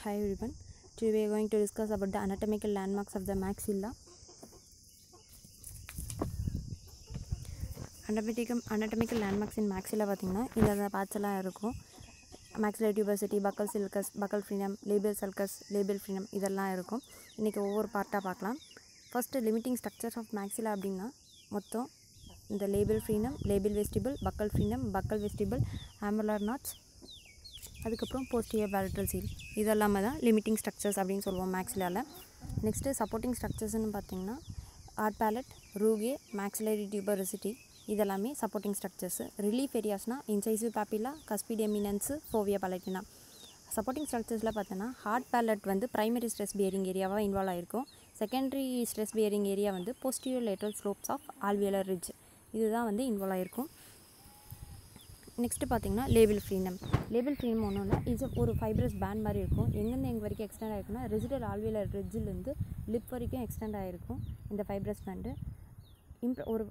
Hi everyone. Today we are going to discuss about the anatomical landmarks of the maxilla. Anatomical landmarks in maxilla பார்த்தீங்கன்னா இந்த parts எல்லாம் இருக்கும். maxillary tuberosity, buccal sulcus, buccal frenum, labial sulcus, labial frenum இதெல்லாம் இருக்கும். இன்னைக்கு ஒவ்வொரு பார்ட்டா பார்க்கலாம். First limiting structures of maxilla அப்படினா மொத்தம் இந்த labial frenum, labial vestibule, buccal frenum, buccal vestibule, amular notch, அதுக்கப்புறம் posterior parietal seal இதெல்லாம் தான் லிமிட்டிங் ஸ்ட்ரக்சர்ஸ் அப்படின்னு சொல்லுவோம் மேக்ஸிலால. நெக்ஸ்ட்டு சப்போர்ட்டிங் ஸ்ட்ரக்சர்ஸ்னு பார்த்தீங்கன்னா hard palate, rugae, maxillary tuberosity இதெல்லாமே சப்போர்ட்டிங் ஸ்ட்ரக்சர்ஸு. ரிலீஃப் ஏரியாஸ்னால் incisive papilla, cuspid eminence, fovea palatina. Supporting ஸ்ட்ரக்சர்ஸில் பார்த்தோன்னா ஹார்ட் பேலட் வந்து ப்ரைமரி ஸ்ட்ரெஸ் பியரிங் ஏரியாவாக இன்வால்வ் ஆகிருக்கும். செகண்டரி ஸ்ட்ரெஸ் பியரிங் ஏரியா வந்து posterior lateral slopes of alveolar ridge இதுதான் வந்து இன்வால்வ் ஆகிருக்கும். நெக்ஸ்ட்டு பார்த்தீங்கன்னா லேபிள் ஃப்ரீனம். லேபிள் ஃப்ரீனம் ஒன்றும் இல்லை, இது ஒரு ஃபைப்ரஸ் பேண்ட் மாதிரி இருக்கும். எங்கேருந்து எங்கே வரைக்கும் எக்ஸ்டெண்ட் ஆகிருக்குன்னா ரெசிடல் ஆல்வியலர் ரிட்ஜிலேருந்து லிப் வரைக்கும் எக்ஸ்டெண்ட் ஆகிருக்கும் இந்த ஃபைப்ரஸ் பேண்டு. ஒரு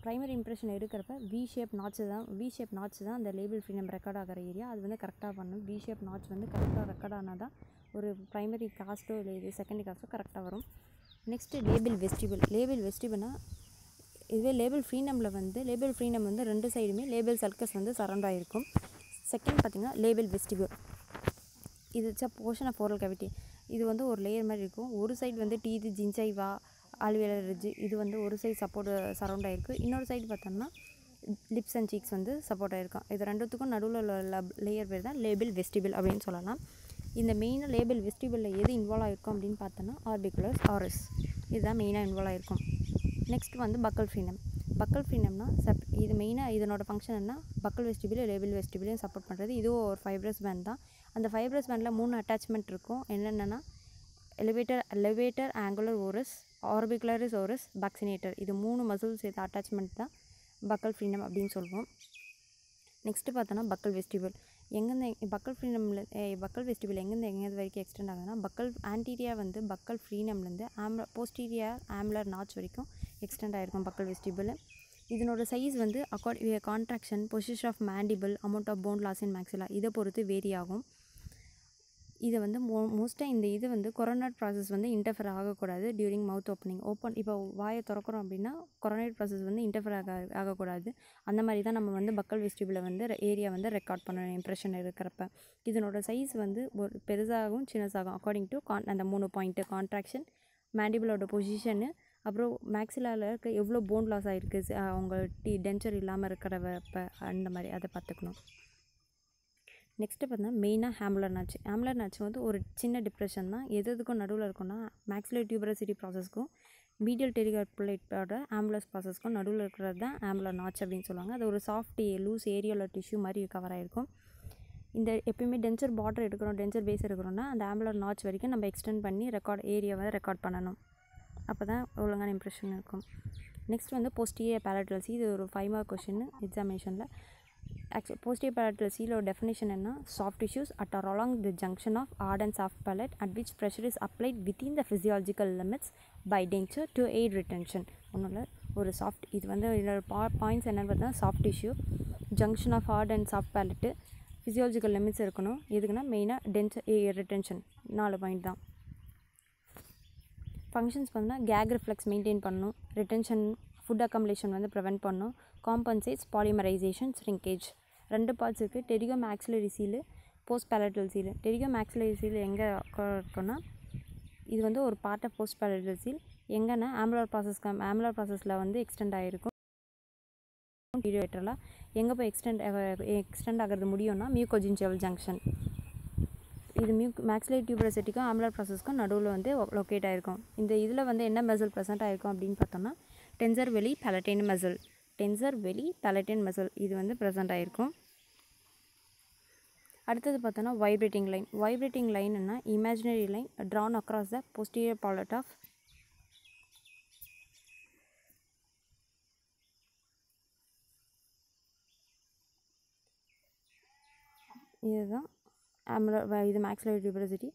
ப்ரைமரி இம்ப்ரெஷன் எடுக்கிறப்ப வி ஷேப் நாட்ச் தான் அந்த லேபிள் ஃப்ரீனம் ரெக்கார்ட் ஆகிற ஏரியா. அது வந்து கரெக்டாக பண்ணணும். வி ஷேப் நாட்ச் வந்து கரெக்டாக ரெக்கார்ட் ஆனால் தான் ஒரு ப்ரைமரி காஸ்ட்டோ இல்லை இது செகண்டரி காஸ்ட்டோ கரெக்டாக வரும். நெக்ஸ்ட்டு லேபிள் வெஸ்டிபிள்னா இதுவே லேபிள் ஃப்ரீனம் வந்து ரெண்டு சைடுமே லேபிள் சல்கஸ் வந்து சரௌண்ட் ஆகிருக்கும். செகண்ட் பார்த்திங்கன்னா லேபிள் வெஸ்டிபிள், இது போர்ஷன் ஆஃப் ஓரல் கேவிட்டி. இது வந்து ஒரு லேயர் மாதிரி இருக்கும். ஒரு சைடு வந்து டீத், ஜின்சைவா, ஆல்வியலர் ரிட்ஜ் இது வந்து ஒரு சைடு சப்போர்ட் சரௌண்ட் ஆகிருக்கு. இன்னொரு சைடு பார்த்தோம்னா லிப்ஸ் அண்ட் சீக்ஸ் வந்து சப்போர்ட் ஆகிருக்கும். இது ரெண்டுத்துக்கும் நடுவில் உள்ள லேயர் பேர் தான் லேபிள் வெஸ்டிபிள் அப்படின்னு சொல்லலாம். இந்த மெயினாக லேபிள் வெஸ்டிபிளில் எது இன்வால்வ் ஆகிருக்கும் அப்படின்னு பார்த்தோன்னா ஆர்பிகுலர்ஸ் ஆரஸ் இதுதான் மெயினாக இன்வால்வ் ஆகிருக்கும். நெக்ஸ்ட் வந்து பக்கல் ஃப்ரீனம்னா இது மெயினாக இதனோட ஃபங்க்ஷன் என்ன, பக்கல் வெஸ்டிபிள், லேபிள் வெஸ்டிபிளையும் சப்போர்ட் பண்ணுறது. இதுவும் ஒரு ஃபைப்ரஸ் பேண்ட் தான். அந்த ஃபைப்ரஸ் பேண்டில் 3 அட்டாச்மெண்ட் இருக்கும். என்னென்னா எலிவேட்டர் ஆங்குலர் ஓரஸ், ஆர்பிகுலரிஸ் ஓரஸ், பக்சினேட்டர் இது 3 மசில்ஸ் இது அட்டாச்மெண்ட் தான் பக்கல் ஃப்ரீனம் அப்படின்னு சொல்லுவோம். நெக்ஸ்ட்டு பார்த்தோன்னா பக்கல் வெஸ்டிபிள். பக்கல் வெஸ்டிபிள் எங்கேருந்து வரைக்கும் எக்ஸ்டெண்ட் ஆகுதுன்னா ஆன்டீரியா வந்து பக்கல் ஃப்ரீனம்லேருந்து போஸ்டீரியர் ஆமுலர் நாட்ச் வரைக்கும் எக்ஸ்டெண்ட் ஆகிருக்கும் பக்கல் வெஸ்டிபிள். இதனோட சைஸ் வந்து contraction, position of mandible, amount of bone loss in maxilla இதை பொறுத்து வேரி ஆகும். இதை வந்து மோஸ்ட்டாக இந்த இது வந்து கொரோனரி ப்ராசஸ் வந்து இன்டர்ஃபர் ஆகக்கூடாது டியூரிங் மவுத் ஓப்பனிங். இப்போ வாயை திறக்கிறோம் அப்படின்னா கொரோனரி ப்ராசஸ் வந்து இன்டர்ஃபர் ஆகக்கூடாது. அந்த மாதிரி தான் நம்ம வந்து பக்கல் வெஸ்டிபிளை வந்து ஏரியா வந்து ரெக்கார்ட் பண்ணணும் இம்ப்ரெஷன் இருக்கிறப்ப. இதனோட சைஸ் வந்து ஒரு பெருசாகும் சின்னசாகும் அக்கார்டிங் டு அந்த 3 பாயிண்ட்டு, கான்ட்ராக்ஷன், மேண்டிபிளோட பொசிஷனு, அப்புறம் மேக்ஸிலாவில் இருக்க எவ்வளோ போன் லாஸ் ஆகிருக்கு அவங்க டென்ச்சர் இல்லாமல் இருக்கிறப்ப அந்த மாதிரி அதை பார்த்துக்கணும். நெக்ஸ்ட்டு பார்த்தீங்கன்னா மெயினாக ஆமுலர் நாட்ச் வந்து ஒரு சின்ன டிப்ரெஷன் தான். எதுக்கும் நடுவில் இருக்குன்னா maxillary tuberosity ப்ராசஸ்க்கும் மீடியல் டெரிகார்புலேட்டோட ஆம்புலஸ் ப்ராசஸ்க்கும் நடுவில் இருக்கிறது தான் ஆமுலர் நாட்ச் அப்படின்னு சொல்லுவாங்க. அது ஒரு சாஃப்ட் லூஸ் ஏரியாவில் டிஷ்யூ மாதிரி கவர் ஆகிருக்கும். இந்த எப்பயுமே டென்ச்சர் பார்டர் எடுக்கிறோம், டென்ச்சர் பேஸ் எடுக்கிறோன்னா அந்த ஆமுலர் நாட்ச் வரைக்கும் நம்ம எக்ஸ்டெண்ட் பண்ணி ஏரியாவை ரெக்கார்ட் பண்ணணும். அப்போ தான் ஒழுங்கான இம்ப்ரெஷன் இருக்கும். நெக்ஸ்ட் வந்து போஸ்டீரியர் பேலட்டல் சீல். இது ஒரு 5 மார்க் கொஷின் எக்ஸாமினேஷனில். Posterior parietal seal or definition enna soft tissues at or along the junction of hard and soft palate at which pressure is applied within the physiological limits by denture to aid retention. ஒன்றும் ஒரு soft இது வந்து points என்னென்னு பார்த்தா soft tissue, junction of hard and soft palate, physiological limits இருக்கணும். எதுக்குன்னா மெயினாக denture retention 4 point தான். ஃபங்க்ஷன்ஸ் பார்த்தீங்கன்னா கேக் ரிஃப்ளெக்ஸ் மெயின்டைன் பண்ணணும், ரிட்டென்ஷன், ஃபுட் அக்கம்லேஷன் வந்து ப்ரிவென்ட் பண்ணணும், காம்பன்சேட்ஸ் பாலிமரைசேஷன், ஷ்ரிங்கேஜ். 2 பார்ட்ஸ் இருக்குது. Pterygo maxillary seal, post palatal seal. Pterygo maxillary seal எங்கே இருக்குன்னா இது வந்து ஒரு part of post palatal seal. எங்கன்னா ஆமுலர் ப்ராசஸில் வந்து எக்ஸ்டெண்ட் ஆகிருக்கும். பீரியோட்டரலாக எங்கே போய் எக்ஸ்டெண்ட் ஆகிறது முடியும்னா மியூகோஜின்ஜியல் ஜங்ஷன். இது maxillary tuberosityக்கும் ஆமுலர் ப்ராசஸ்க்கும் நடுவில் வந்து லொக்கேட் ஆகிருக்கும். இந்த இதில் வந்து என்ன மசில் ப்ரெசென்ட் ஆகிருக்கும் அப்படின்னு பார்த்தோம்னா டென்சர் வெளி பேலட்டைன் மசில் இது வந்து ப்ரெசென்ட் ஆகிருக்கும். அடுத்தது பார்த்தோன்னா வைப்ரேட்டிங் லைன்னா imaginary line drawn across the posterior palate of இதுதான் இது maxillary tuberosity.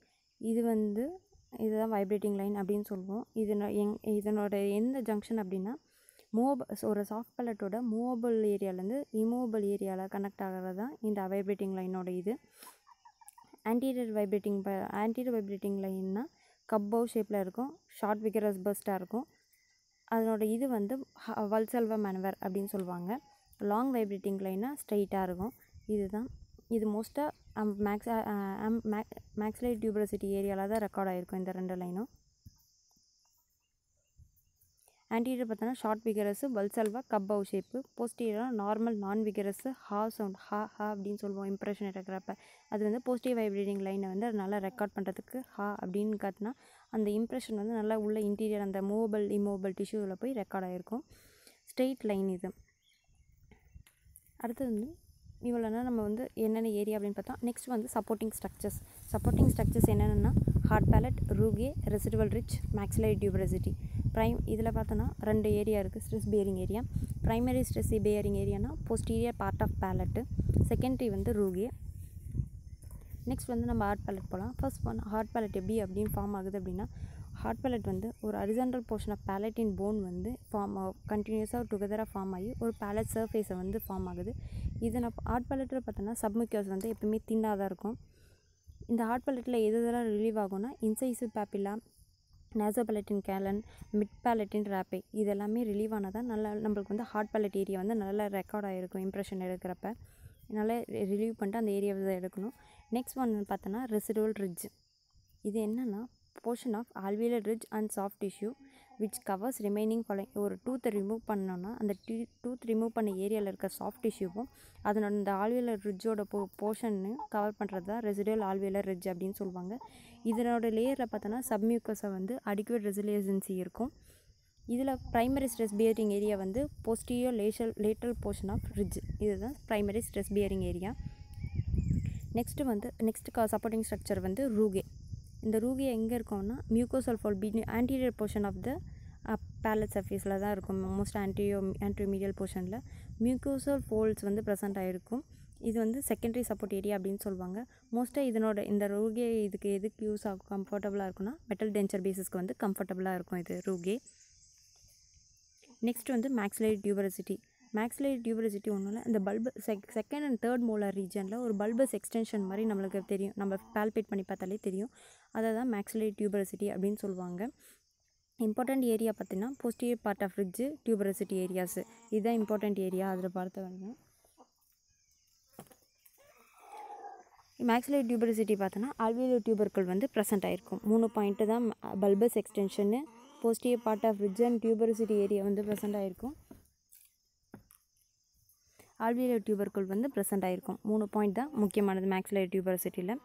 இதுதான் வைப்ரேட்டிங் லைன் அப்படின்னு சொல்லுவோம். இதனோட எந்த ஜங்ஷன் அப்படின்னா ஒரு சாஃப்ட் பேலட்டோட மூவபிள் ஏரியாவிலேருந்து இம்மூவபிள் ஏரியாவில் கனெக்ட் ஆகிறது தான் இந்த வைப்ரேட்டிங் லைனோட இது. ஆன்டீரியர் வைப்ரேட்டிங் லைன்னா கப்போவ் ஷேப்பில் இருக்கும், ஷார்ட் விகரஸ் பர்ஸ்ட்டாக இருக்கும். அதனோட இது வந்து வல்சல்வா மேனுவர் அப்படின்னு சொல்லுவாங்க. லாங் வைப்ரேட்டிங் லைனாக ஸ்ட்ரைட்டாக இருக்கும். இது மோஸ்ட்டாக மேக்ஸிலரி டியூபரசிட்டி ஏரியாவில் தான் ரெக்கார்ட் ஆகிருக்கும் இந்த 2 லைனும். ஆன்டீரியர் பார்த்தோன்னா ஷார்ட் விகரஸு வல்சல்வா கப்பவ் ஷேப்பு, போஸ்டீரியராக நார்மல் நான் விகரஸு ஹா சவுண்ட் ஹா அப்படின்னு சொல்லுவோம் இம்ப்ரெஷன் எடுக்கிறப்ப. அது வந்து போஸ்டிவ் வைப்ரேட்டிங் லைனை வந்து அது நல்லா ரெக்கார்ட் பண்ணுறதுக்கு ஹா அப்படின்னு காட்டினா அந்த இம்ப்ரெஷன் வந்து நல்லா உள்ள இன்டீரியர் அந்த மூவபிள் இம்மூவபிள் டிஷ்யூவில் போய் ரெக்கார்ட் ஆகிருக்கும். ஸ்ட்ரெயிட் லைன் இது. அடுத்தது வந்து இவ்வளோனா நம்ம வந்து என்னென்ன ஏரியா அப்படின்னு பார்த்தா, நெக்ஸ்ட் வந்து சப்போர்ட்டிங் ஸ்ட்ரக்சர்ஸ் என்னென்னா hard palate, rugae, residual ridge, maxillary tuberosity. இதில் பார்த்தோன்னா 2 ஏரியா இருக்குது stress bearing area. Primary stress bearing ஏரியானா posterior part of palate, secondary வந்து ரூகே. நெக்ஸ்ட் வந்து நம்ம ஹார்ட் பேலட் போகலாம். ஃபர்ஸ்ட் ஒன் ஹார்ட் பேலட் எப்படி அப்படின்னு ஃபார்ம் ஆகுது அப்படின்னா, ஹார்ட் பேலட் வந்து ஒரு ஹரிசாண்டல் போர்ஷன் ஆஃப் பேலட்டின் போன் வந்து கண்டினியூஸாக டுகெதராக ஃபார்ம் ஆகி ஒரு பேலட் சர்ஃபேஸை வந்து ஃபார்ம் ஆகுது. இது ஹார்ட் பேலட்டில் பார்த்தோன்னா சப்மிக்யூஸ் வந்து எப்பவுமே தின்னாக தான் இருக்கும். இந்த ஹார்ட் பேலட்டில் எதெல்லாம் ரிலீவ் ஆகும்னா இன்சைசிவ் பேப்பிலா, நேசோபேலட்டின் கேலன், மிட் பேலட்டின் ராப்பே இதெல்லாமே ரிலீவ் ஆனதான் நல்லா நம்மளுக்கு வந்து ஹார்ட் பேலட் ஏரியா வந்து நல்லா ரெக்கார்ட் ஆகிருக்கும் இம்ப்ரெஷன் எடுக்கிறப்ப. நல்லா ரிலீவ் பண்ணிட்டு அந்த ஏரியாவை எடுக்கணும். நெக்ஸ்ட் ஒன் பார்த்தோன்னா ரெசிடுவல் ரிட்ஜ். இது என்னென்னா portion of alveolar ridge and soft tissue which covers remaining ஒரு டூத்தை ரிமூவ் பண்ணோன்னா அந்த டூத் ரிமூவ் பண்ண ஏரியாவில் இருக்க சாஃப்ட் டிஷ்யூவும் அதனோட இந்த ஆல்வியலர் ரிட்ஜோட போர்ஷன்னு கவர் பண்ணுறது தான் ரெசிடுவல் ஆல்வியலர் ரிட்ஜ் அப்படின்னு சொல்லுவாங்க. இதனோட லேயரில் பார்த்தோன்னா சப்மியூக்கஸை வந்து அடிக்குவேட் ரெசிலியன்சி இருக்கும். இதில் ப்ரைமரி ஸ்ட்ரெஸ் பியரிங் ஏரியா வந்து posterior lateral portion of ridge. இதுதான் primary stress bearing area. Next supporting structure வந்து ரூகே. இந்த ரூகே எங்கே இருக்கும்னா mucosal fold anterior portion of the palate சர்ஃபேஸில் தான் இருக்கும். மோஸ்ட் ஆன்டிமீடியல் போர்ஷனில் மியூக்கோசல் ஃபோல்ட்ஸ் வந்து ப்ரெசென்ட் ஆகிருக்கும். இது வந்து செகண்டரி சப்போர்ட் ஏரியா அப்படின்னு சொல்லுவாங்க. மோஸ்ட்டாக இந்த ரூகே எதுக்கு யூஸ் ஆகும் கம்ஃபர்டபுளாக இருக்குன்னா மெட்டல் டென்ச்சர் பேஸஸ்க்கு வந்து கம்ஃபர்டபுளாக இருக்கும் இது ரூகே. நெக்ஸ்ட் வந்து மேக்ஸிலரி டியூபரசிட்டி ஒன்றும் இல்லை, இந்த bulb second and third molar ரீஜனில் ஒரு பல்பஸ் எக்ஸ்டென்ஷன் மாதிரி நம்மளுக்கு தெரியும், நம்ம பால்பேட் பண்ணி பார்த்தாலே தெரியும். அதை தான் மேக்ஸிலரி டியூபரசிட்டி அப்படின்னு சொல்லுவாங்க. இம்பார்ட்டண்ட் ஏரியா பார்த்தீங்கன்னா posterior part of ridge tuberosity areas இதுதான் இம்பார்ட்டண்ட் ஏரியா. அதில் பார்த்த வரைக்கும் மேக்ஸிலரி டியூபரசிட்டி பார்த்தோன்னா ஆல்வியோலர் டியூபர்கள் வந்து ப்ரெசென்ட் ஆகிருக்கும். 3 பாயிண்ட்டு தான் bulbous extension, posterior part of ridge and tuberosity area வந்து ப்ரெசென்ட் ஆகிருக்கும். ஆல்வியோலர் டியூபர்கள் வந்து ப்ரெசென்ட் ஆகிருக்கும். 3 பாயிண்ட் தான் முக்கியமானது மேக்ஸிலரி டியூபரசிட்டியில்.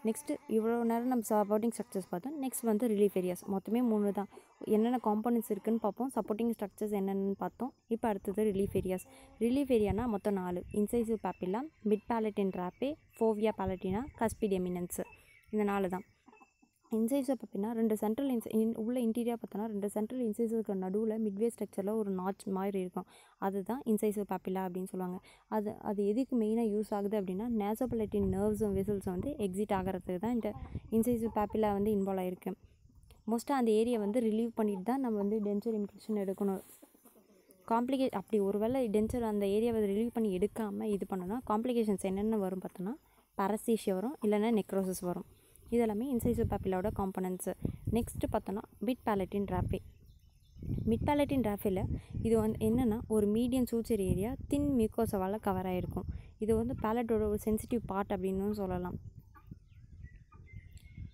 நெக்ஸ்ட்டு இவ்வளோ நேரம் நம்ம சப்போர்ட்டிங் ஸ்ட்ரக்சர்ஸ் பார்த்தோம். நெக்ஸ்ட் வந்து ரிலீஃப் ஏரியாஸ். மொத்தமே 3 தான். என்னென்ன காம்போனன்ட்ஸ் இருக்குதுன்னு பார்ப்போம். சப்போர்ட்டிங் ஸ்ட்ரக்சர்ஸ் என்னென்னு பார்த்தோம். இப்போ அடுத்தது ரிலீஃப் ஏரியானா மொத்தம் 4. இன்சைசிவ் பேப்பிலா, மிட் பேலட்டின் ராப்பே, ஃபோவியா பேலட்டினா, கஸ்பிட் எமினன்ஸ். இந்த 4 தான். இன்சைசிவ் பேப்பினா 2 சென்ட்ரல் உள்ள இன்டீரியா பார்த்தோன்னா 2 சென்ட்ரல் இன்சைசிவ்க்கு நடுவில் மிட்வே ஸ்ட்ரக்சரில் ஒரு நாட்ச் மாதிரி இருக்கும். அதுதான் இன்சைசிவ் பேப்பிலா அப்படின்னு சொல்லுவாங்க. அது எதுக்கு மெயினாக யூஸ் ஆகுது அப்படின்னா நேசோபேலட்டின் நர்வ்ஸும் வெசல்ஸும் வந்து எக்ஸிட் ஆகிறதுக்கு தான் இந்த இன்சைசிவ் பேப்பிலா வந்து இன்வால்வ் ஆகிருக்கு. மோஸ்ட்டாக அந்த ஏரியா வந்து ரிலீவ் பண்ணிட்டு தான் நம்ம வந்து டென்ச்சர் இன்ஃபெக்ஷன் எடுக்கணும். அப்படி ஒருவேளை டென்ச்சர் அந்த ஏரியாவை ரிலீவ் பண்ணி எடுக்காமல் இது பண்ணோன்னா காம்ப்ளிகேஷன்ஸ் என்னென்ன வரும் பார்த்தோன்னா பாரசீஷியா வரும், இல்லைன்னா நெக்ரோசிஸ் வரும். இதெல்லாமே இன்சைசிவ் பேப்பிலாவோட காம்பனன்ட்ஸு. நெக்ஸ்ட்டு பார்த்தோன்னா மிட் பேலட்டின் ராப்பேல இது வந்து என்னென்னா ஒரு மீடியம் சூச்சர் ஏரியா தின் மியூக்கோசாவால் கவர் ஆகிருக்கும். இது வந்து பேலட்டோட ஒரு சென்சிட்டிவ் பார்ட் அப்படின்னு சொல்லலாம்.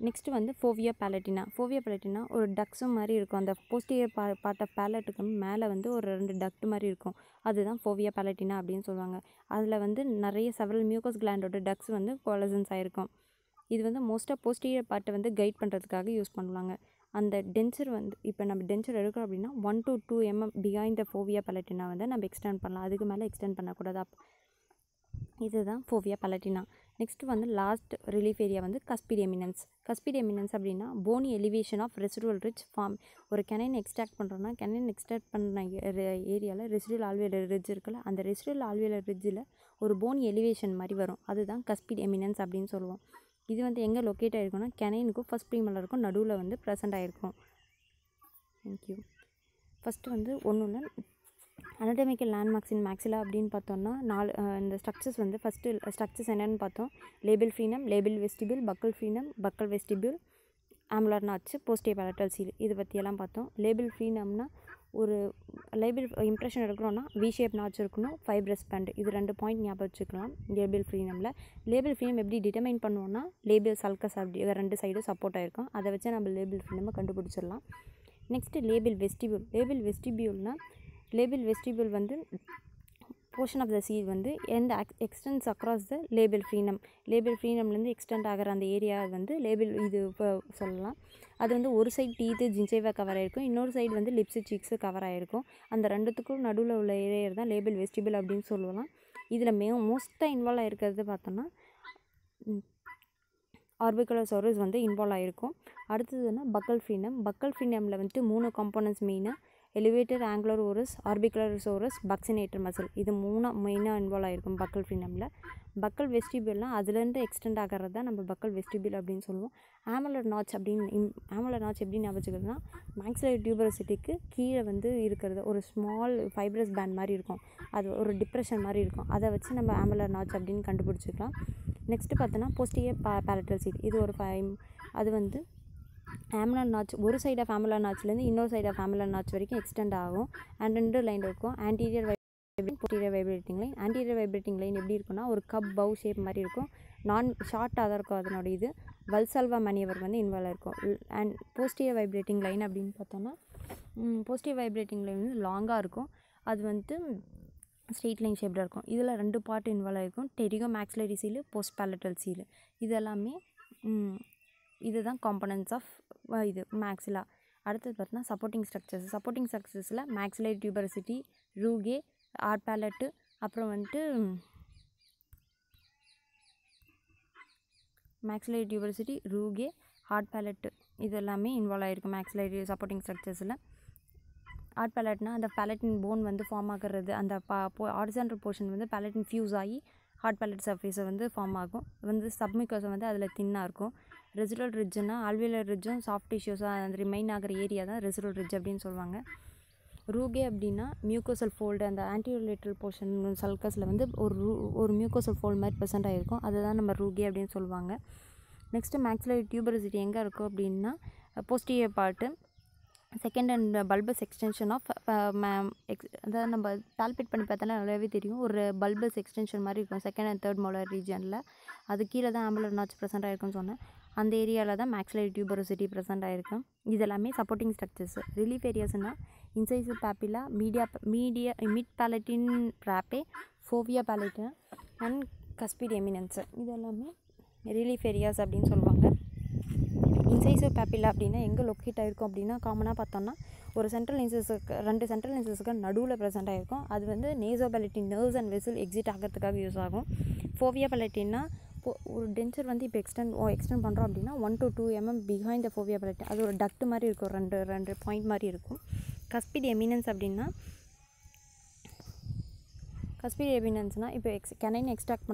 நெக்ஸ்ட்டு வந்து ஃபோவியா பேலட்டினா ஒரு டக்ஸும் மாதிரி இருக்கும். அந்த போஸ்டீரியர் பார்ட் ஆஃப் பேலட்டுக்கு மேலே வந்து ஒரு 2 டக்ட் மாதிரி இருக்கும். அதுதான் ஃபோவியா பேலட்டினா அப்படின்னு சொல்லுவாங்க. அதில் வந்து நிறைய செவரல் மியூக்கஸ் கிளாண்டோட டக்ஸ் வந்து கோலசன்ஸ் ஆகிருக்கும். இது வந்து மோஸ்ட்டாக போஸ்டீரியர் பார்ட்டை வந்து கைட் பண்ணுறதுக்காக யூஸ் பண்ணுவாங்க. அந்த டென்ச்சர் வந்து இப்போ நம்ம டென்ச்சர் எடுக்கிறோம் அப்படின்னா 1 to 2 mm behind the fovea palatina வந்து நம்ம எக்ஸ்டெண்ட் பண்ணலாம். அதுக்கு மேலே எக்ஸ்டெண்ட் பண்ணக்கூடாது. இதுதான் ஃபோவியா பேலட்டினா. நெக்ஸ்ட் வந்து லாஸ்ட் ரிலீஃப் ஏரியா வந்து கஸ்பிட் எமினன்ஸ் அப்படின்னா bony elevation of residual ridge form. ஒரு கெனைன் எக்ஸ்ட்ராக்ட் பண்ணுறோன்னா பண்ண ஏரியாவில் ரெசிடுவல் ஆல்வியோலர் ரிட்ஜ் இருக்குல்ல, அந்த ரெசிடுவல் ஆல்வியோலர் ரிட்ஜில் ஒரு போனி எலிவேஷன் மாதிரி வரும். அதுதான் கஸ்பிட் எமினன்ஸ் அப்படின்னு சொல்லுவோம். இது வந்து எங்கே லொக்கேட் ஆகிருக்கும்னா கெனைனுக்கும் ஃபர்ஸ்ட் ப்ரீமலருக்கும் நடுவில் வந்து ப்ரெசென்ட் ஆகிருக்கும். தேங்க்யூ. ஃபஸ்ட்டு வந்து ஒன்றும் இல்லை, anatomical landmarks in maxilla அப்படின்னு பார்த்தோம்னா இந்த ஸ்ட்ரக்சர்ஸ் வந்து ஃபஸ்ட்டு ஸ்ட்ரக்சர்ஸ் என்னென்னு பார்த்தோம். Labial frenum, labial vestibule, buccal frenum, buccal vestibule, hamular notch, posterior palatal seal இது பற்றியெல்லாம் பார்த்தோம். லேபிள் ஃப்ரீனம்னா ஒரு லேபிள் இம்ப்ரெஷன் எடுக்கிறோன்னா வி ஷேப் நாட்ச் இருக்கணும், ஃபைப்ரஸ் பேண்ட், இது 2 பாயிண்ட் ஞாபகம் வச்சுக்கலாம் லேபிள் ஃப்ரீனமில். லேபிள் ஃப்ரீனம் எப்படி டிட்டர்மைன் பண்ணுவோன்னா லேபிள் சல்கஸ் அப்படி 2 சைடும் சப்போர்ட் ஆகிருக்கும், அதை வச்சு நம்ம லேபிள் ஃப்ரீனமை கண்டுபிடிச்சிடலாம். Next labial vestibule. Labial vestibule வந்து போர்ஷன் ஆஃப் த சீல் வந்து எந்த extends across the labial frenum. Labial ஃப்ரீனம்லேருந்து எக்ஸ்டெண்ட் ஆகிற அந்த ஏரியா வந்து லேபிள் இது சொல்லலாம். அது வந்து ஒரு சைடு டீத்து ஜின்சைவாக கவர் ஆகிருக்கும், இன்னொரு சைடு வந்து லிப்ஸு சீக்ஸு கவர் ஆகிருக்கும். அந்த 2த்துக்கும் நடுவில் உள்ள ஏரியா தான் லேபிள் வெஸ்டிபிள் அப்படின்னு சொல்லலாம். இதில் மோஸ்ட்டாக இன்வால்வ் ஆகிருக்கிறது பார்த்தோன்னா ஆர்பிகுலோசோரஸ் வந்து இன்வால்வ் ஆகிருக்கும். அடுத்ததுன்னா பக்கல் ஃப்ரீனமில் வந்துட்டு 3 காம்போனன்ட்ஸ் மெயினாக எலிவேட்டர் ஆங்குலர் ஓரஸ், ஆர்பிகுலோசோரஸ், பக்சினேட்டர் மசில், இது 3 மெயினாக இன்வால்வ் ஆகிருக்கும் பக்கல் ஃப்ரீனமில். பக்கல் வெஸ்டிபியூல்னால் அதுலேருந்து எக்ஸ்டெண்ட் ஆகிறது தான் நம்ம பக்கல் வெஸ்டிபியூல் அப்படின்னு சொல்லுவோம். ஆமுலர் நாட்ச் எப்படி ஞாபகம் வச்சுக்கிறதுனா மேக்ஸிலரி டியூபரசிட்டிக்கு கீழே வந்து இருக்கிறது ஒரு ஸ்மால் ஃபைப்ரஸ் பேண்ட் மாதிரி இருக்கும், அது ஒரு டிப்ரெஷன் மாதிரி இருக்கும், அதை வச்சு நம்ம ஆமுலர் நாட்ச் அப்படின்னு கண்டுபிடிச்சிக்கலாம். நெக்ஸ்ட்டு பார்த்தோன்னா போஸ்டியர் பேலட்டல் சீல், இது ஒரு அது வந்து ஆமுலர் நாட்ச் ஒரு சைட் ஆஃப் ஆமுலர் நாட்ச்லேருந்து இன்னொரு சைட் ஆஃப் ஆமுலர் நாட்ச் வரைக்கும் எக்ஸ்டெண்ட் ஆகும். அண்ட் 2 லைன் இருக்கும், anterior posterior vibrating line. Anterior vibrating line எப்படி இருக்குன்னா ஒரு கப் பவு ஷேப் மாதிரி இருக்கும், ஷார்ட்டாக தான் இருக்கும் அதனோட இது. வல்சால்வா மேனிவர் வந்து இன்வால்வ் இருக்கும். அண்ட் போஸ்டீரியர் வைப்ரேட்டிங் லைன் அப்படின்னு பார்த்தோன்னா போஸ்டீரியர் வைப்ரேட்டிங் லைன் வந்து லாங்காக இருக்கும், அது வந்து ஸ்ட்ரெயிட் லைன் ஷேப்பில் இருக்கும். இதில் 2 பார்ட் இன்வால்வ் ஆகிருக்கும், டெரிகோ maxillary seal, post palatal seal. இது எல்லாமே இதுதான் காம்பனன்ட்ஸ் ஆஃப் இது மேக்ஸிலா. அடுத்தது பார்த்தீங்கன்னா சப்போர்ட்டிங் ஸ்ட்ரக்சர்ஸில் மேக்ஸிலரி டியூபரசிட்டி, ரூகே, ஹார்ட் பேலட்டு, அப்புறம் வந்துட்டு மேக்ஸிலரி டியூபரசிட்டி, ரூகே, ஹார்ட் பேலட்டு இது எல்லாமே இன்வால்வ் ஆகிருக்கும் மேக்ஸிலரி சப்போர்ட்டிங் ஸ்ட்ரக்சர்ஸில். ஹார்ட் பேலட்னா அந்த பேலட்டின் போன் வந்து ஃபார்ம் ஆகிறது, அந்த ஹாரிசான்டல் போர்ஷன் வந்து பேலட்டின் ஃபியூஸ் ஆகி ஹார்ட் பேலட் சர்ஃபேஸை வந்து ஃபார்ம் ஆகும். வந்து சப்மியூக்கஸை வந்து அதில் தின்னாக இருக்கும். ரெசிடுவல் ரிட்ஜுன்னா ஆல்வியலர் ரிட்ஜும் சாஃப்ட் டிஷ்யூஸாக அந்த ரிமைன் ஆகிற ஏரியா தான் ரெசிடுவல் ரிட்ஜ் அப்படின்னு சொல்லுவாங்க. ரூகே அப்படின்னா மியூக்கோசல் ஃபோல்டு, அந்த ஆன்டியோலேட்ரல் போர்ஷன் சல்கஸில் வந்து ஒரு மியூக்கோசல் ஃபோல்டு மாதிரி ப்ரெசென்ட் ஆகிருக்கும், அதுதான் நம்ம ரூகே அப்படின்னு சொல்லுவாங்க. நெக்ஸ்ட்டு மேக்ஸிலரி டியூபரசிட்டி எங்கே இருக்கும் அப்படின்னா posterior part, second and bulbous extension of அதாவது நம்ம பால்பேட் பண்ணி பார்த்தாலே நல்லாவே தெரியும், ஒரு பல்பஸ் எக்ஸ்டென்ஷன் மாதிரி இருக்கும் செகண்ட் அண்ட் தேர்ட் மோலார் ரீஜனில். அது கீழே தான் ஆம்புலர் நாட்ச் ப்ரெசென்ட் ஆகிருக்குன்னு சொன்னேன், அந்த ஏரியாவில் தான் மேக்ஸிலரி டியூபரசிட்டி ப்ரெசென்ட் ஆகிருக்கும். இதெல்லாமே சப்போர்ட்டிங் ஸ்ட்ரக்சர்ஸ். ரிலீஃப் ஏரியாஸ்னால் incisive papilla, mid palatine raphe, fovea palatine and cuspid eminence, இதெல்லாமே ரிலீஃப் ஏரியாஸ் அப்படின்னு சொல்லுவாங்க. இன்சைசிவ் பேப்பிலா அப்படின்னா எங்கே லொக்கேட் ஆகிருக்கும் அப்படின்னா காமனாக பார்த்தோம்னா ஒரு சென்ட்ரல் லென்சஸுக்கு 2 சென்ட்ரல் லென்சஸுக்கு நடுவில் ப்ரெசென்ட் ஆகிருக்கும், அது வந்து nasopalatine nerves and vessel exit ஆகிறதுக்காக யூஸ் ஆகும். ஃபோவியா பேலட்டின்னா ஒரு டென்ச்சர் வந்து இப்போ எக்ஸ்டெண்ட் பண்ணுறோம் அப்படின்னா 1 to 2 mm behind the fovea palatine, அது ஒரு டக்ட் மாதிரி இருக்கும், 2 பாயிண்ட் மாதிரி இருக்கும். கஸ்பிட் எமினன்ஸ் அப்படின்னா இப்போ கெனைன் எக்ஸ்ட்ராக்ட்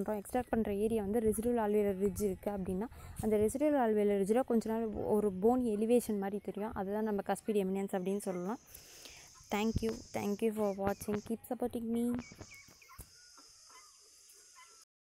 பண்ணுற ஏரியா வந்து ரெசிடுவல் ஆல்வியலர் ரிட்ஜ் இருக்குது அப்படின்னா அந்த ரெசிடுவல் ஆல்வியலர் ரிட்ஜில் கொஞ்ச நாள் ஒரு போன் எலிவேஷன் மாதிரி தெரியும், அதுதான் நம்ம கஸ்பிட் எமினன்ஸ் அப்படின்னு சொல்லலாம். தேங்க்யூ ஃபார் வாட்சிங், கீப் சப்போர்ட்டிங் மீ.